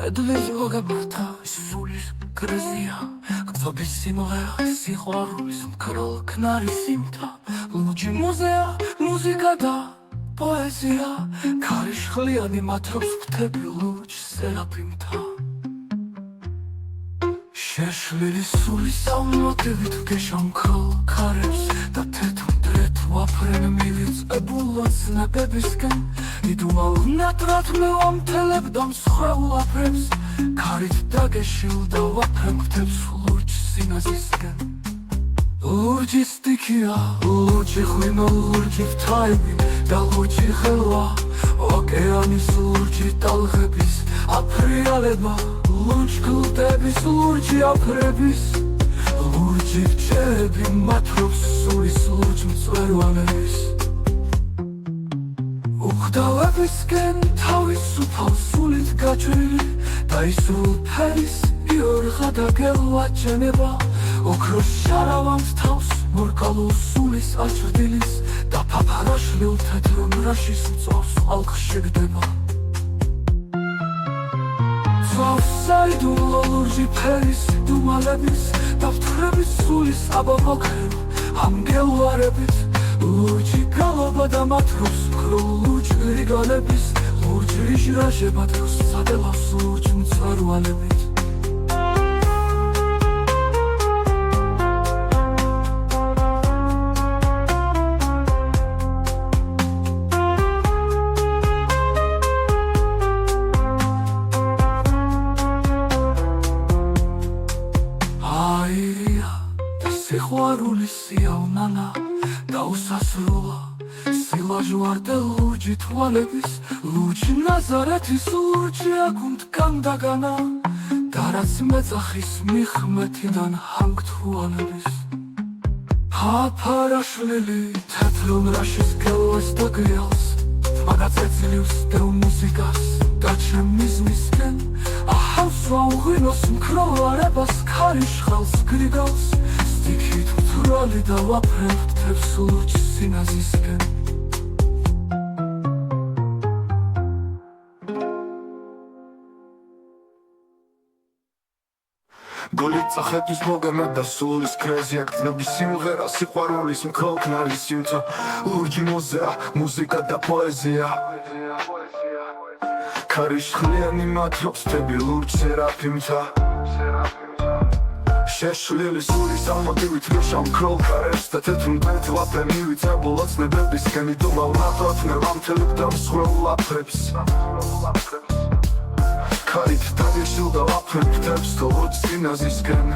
Edwin Ogabata, Sulis, Grazia, Ksobissimore, Sihoruism, Karol, Knarisimta, Luci Muzea, Musica da, Poesia, Karish Hliani Matros, Tebi Luci, Serapimta. Shesh Sulis, Motivit, Geshankal, Kares, da Tetum Dretu, Aprem Milits, Ebulas, Nebebisken. Idumал ნატრად მე ვამთელებდამ სხვაულ აფრებს ქარით დაგეშილდა ვაფრემხთებს ლურჯ სინაზისკენ ლურჯი სტიქია ლურჯი ღვინო ლურჯი ღვთაები და ლურჯი ხელვა ოკეანის ლურჯი ტალღების აფრიალება ლურჯ კლდების ლურჯი აფრების ლურჯი რჩები მათრობს სულის ლურჯ მწვერვალების Uxdavebisken თავისუფალ სულით გაჭრილი დაისრულ ფერის იორღა და გელვაჩენება ოქროს შარავამს თავს მორკალულ სულის აჭრდილის და ფაფარაშლილ თეთრ მრაშის მწვავს ხალხში გდება მწვავს საიდუმლო ლურჯი ფერის დუმალების და ვთხრების სულის აბაბოქრებ ამ გელვარებით ლურჯი გალობა და მათრობს ლურჯ რიგალების ლურჯ რიჟრაშე მათრობს სადელავს ლურჯ მწვერვალებით აირია და სიყვარულის სიავნანა და უსასრულო სილაჟვარდე ლურჯი თვალების ლურჯი ნაზარეთის ლურჯი აქუნდგან დაგანა და რაც მეძახის მიხმეთიდან ჰანგ თვალების ფაფარაშლილი თეთრ მრაშის გელვას და გრიალს მაგაწეცილივს დევ მუსიკას და ჩემიზმისკენ აჰავს ვაუღვინოს მკროლარებას ქარიშხალს გრიგალს სტიქით ვთვრალი და ვაფრემხთებს ლურჯ სინაზისკენ გოლით წახეთის მოგემა და სულის კრეზია გრძნობის სიმღერა სიყვარულის მქონქნარის სიუცო ლურჯი მუზეა მუსიკა და პოეზია ქარიშხლიანი მათრობს თები ლურჯ სერაფიმთა შეშლილი სულის ამოტივით როშამ ქროლ კარებს და თეთრ მგეთ ვაფრემივით აბოლოცნებებისკენ იდუმალ ნატრად მე ვამთელებდამ სხვაულ აფრებს ქარით დაგეშილდა ვაფრემხთებს ლურჯ სინაზისკენ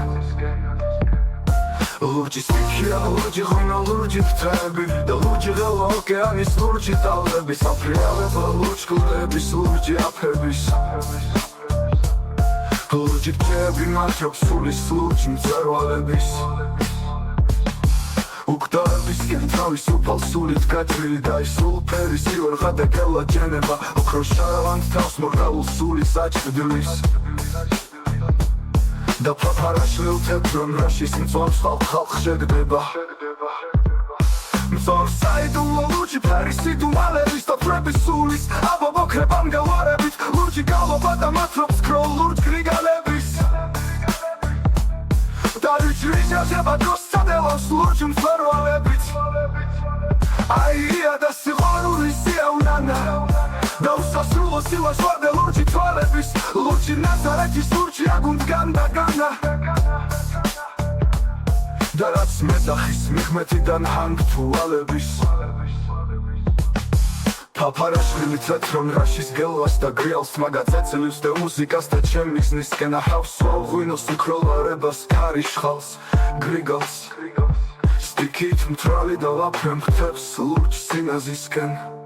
ლურჯი სტიქია ლურჯი ღვინო ლურჯი ღვთაები და ლურჯი ღელვა ოკეანის ლურჯი ტალღების აფრიალება ლურჯ კლდების ლურჯი აფრების ლურჯი რჩები მათრობს სულის ლურჯ მწვერვალების უხდავებისკენ თავისუფალ სულით გაჭრილი დაისრულ ფერის იორღა და გელვაჩენება ოქროს შარავამს თავს მორკალულ სულის აჭრდილის და ფაფარაშლილ თეთრ მრაშის მწვავს ხალხში გდება მწვავს საიდუმლო ლურჯი ფერის იდუმალების და ვთვრების სულის აბაბოქრებ ამ გელვარებით ლურჯი გალობა და მათრობს ქროლ ლურჯ რიგალების და რიჟრიჟაშე მათრობს სადელავს ლურჯ მწვერვალებით აირია და სიყვარულის სიავნანა და უსასრულო სილაჟვარდე ლურჯი თვალების ლურჯი ნაზარეთის ლურჯი აქუნდგან დაგანა და რაც მეძახის მიხმეთიდან ჰანგ თვალების ფაფარაშლილი თეთრ მრაშის გელვას და გრიალს მაგაწეცილივს და მუსიკას და ჩემიზნისკენ აჰავს ვაუღვინოს მკროლარებას ქარიშხალს გრიგალს სტიქით მთვრალი და ვაფრემხთებს ლურჯ სინაზისკენ